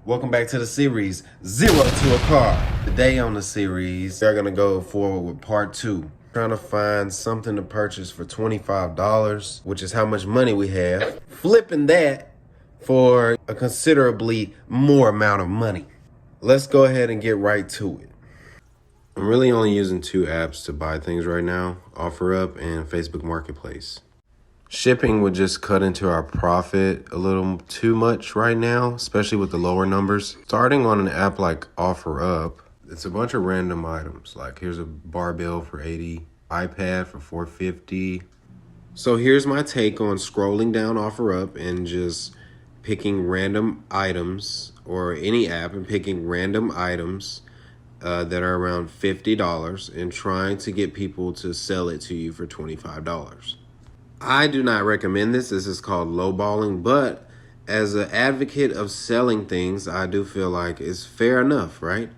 Welcome back to the series, Zero to a Car. Today on the series, we're gonna go forward with part 2. Trying to find something to purchase for $25, which is how much money we have. Flipping that for a considerably more amount of money. Let's go ahead and get right to it. I'm really only using 2 apps to buy things right now, OfferUp and Facebook Marketplace. Shipping would just cut into our profit a little too much right now, especially with the lower numbers. Starting on an app like OfferUp, it's a bunch of random items. Like here's a barbell for $80, iPad for $450. So here's my take on scrolling down OfferUp and just picking random items, or any app and picking random items that are around $50 and trying to get people to sell it to you for $25. I do not recommend this. This is called lowballing, but as an advocate of selling things, I do feel like it's fair enough, right?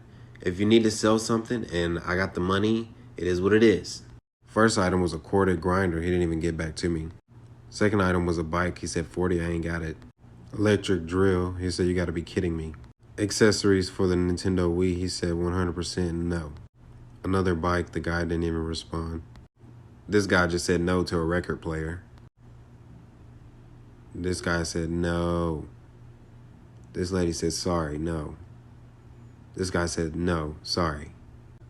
If you need to sell something and I got the money, it is what it is. First item was a corded grinder. He didn't even get back to me. Second item was a bike. He said 40, I ain't got it. Electric drill. He said, you got to be kidding me. Accessories for the Nintendo Wii. He said 100% no. Another bike. The guy didn't even respond. This guy just said no to a record player. This guy said no. This lady said sorry, no. This guy said no, sorry.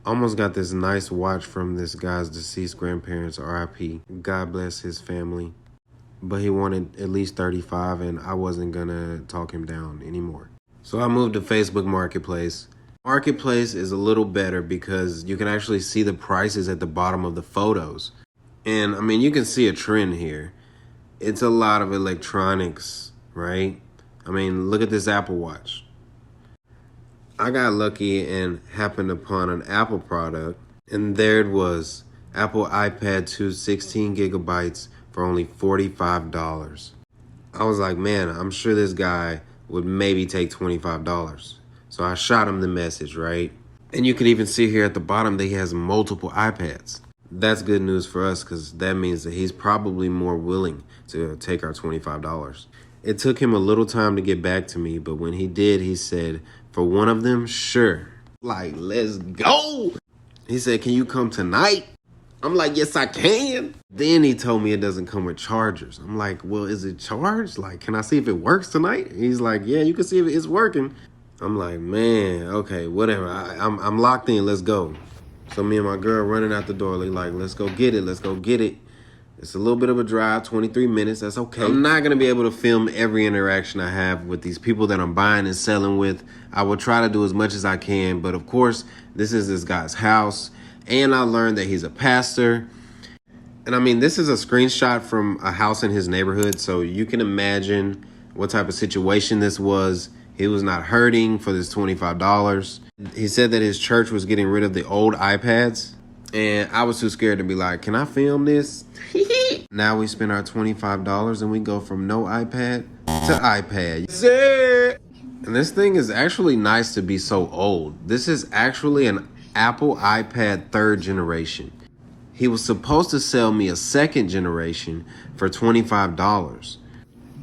Almost got this nice watch from this guy's deceased grandparents, RIP. God bless his family. But he wanted at least 35 and I wasn't gonna talk him down anymore. So I moved to Facebook Marketplace. Marketplace is a little better because you can actually see the prices at the bottom of the photos. And I mean, you can see a trend here. It's a lot of electronics, right? I mean, look at this Apple Watch. I got lucky and happened upon an Apple product, and there it was. Apple iPad 2 16 gigabytes for only $45. I was like, man, I'm sure this guy would maybe take $25. So I shot him the message, right? And you can even see here at the bottom that he has multiple iPads. That's good news for us because that means that he's probably more willing to take our $25. It took him a little time to get back to me, but when he did, he said, for one of them, sure. Like, let's go. He said, can you come tonight? I'm like, yes, I can. Then he told me it doesn't come with chargers. I'm like, well, is it charged? Like, can I see if it works tonight? He's like, yeah, you can see if it's working. I'm like, man, okay, whatever. I'm locked in. Let's go. So me and my girl running out the door, like, let's go get it. Let's go get it. It's a little bit of a drive, 23 minutes. That's okay. I'm not going to be able to film every interaction I have with these people that I'm buying and selling with. I will try to do as much as I can. But of course, this is this guy's house. And I learned that he's a pastor. And I mean, this is a screenshot from a house in his neighborhood. So you can imagine what type of situation this was. He was not hurting for this $25. He said that his church was getting rid of the old iPads. And I was too scared to be like, can I film this? Now we spend our $25 and we go from no iPad to iPad. And this thing is actually nice to be so old. This is actually an Apple iPad 3rd generation. He was supposed to sell me a 2nd generation for $25.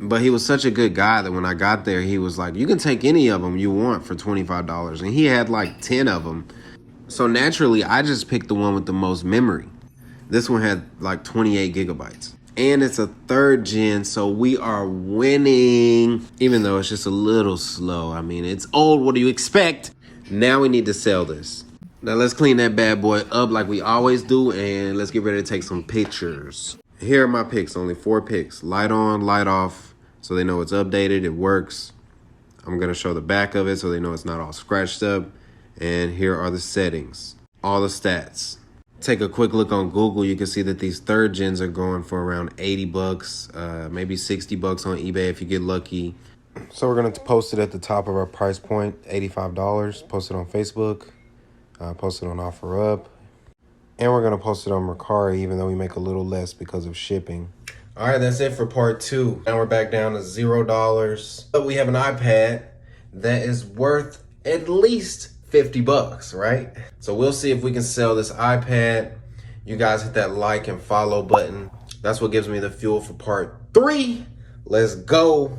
But he was such a good guy that when I got there, he was like, you can take any of them you want for $25. And he had like 10 of them. So naturally, I just picked the one with the most memory. This one had like 28 gigabytes. And it's a 3rd gen, so we are winning. Even though it's just a little slow. I mean, it's old. What do you expect? Now we need to sell this. Now let's clean that bad boy up like we always do. And let's get ready to take some pictures. Here are my pics, only 4 pics. Light on, light off, so they know it's updated, it works. I'm gonna show the back of it so they know it's not all scratched up. And here are the settings, all the stats. Take a quick look on Google. You can see that these 3rd gens are going for around 80 bucks, maybe 60 bucks on eBay if you get lucky. So we're gonna post it at the top of our price point, $85. Post it on Facebook, post it on OfferUp. And we're going to post it on Mercari, even though we make a little less because of shipping. All right, that's it for part 2. Now we're back down to $0. But we have an iPad that is worth at least 50 bucks, right? So we'll see if we can sell this iPad. You guys hit that like and follow button. That's what gives me the fuel for part 3. Let's go.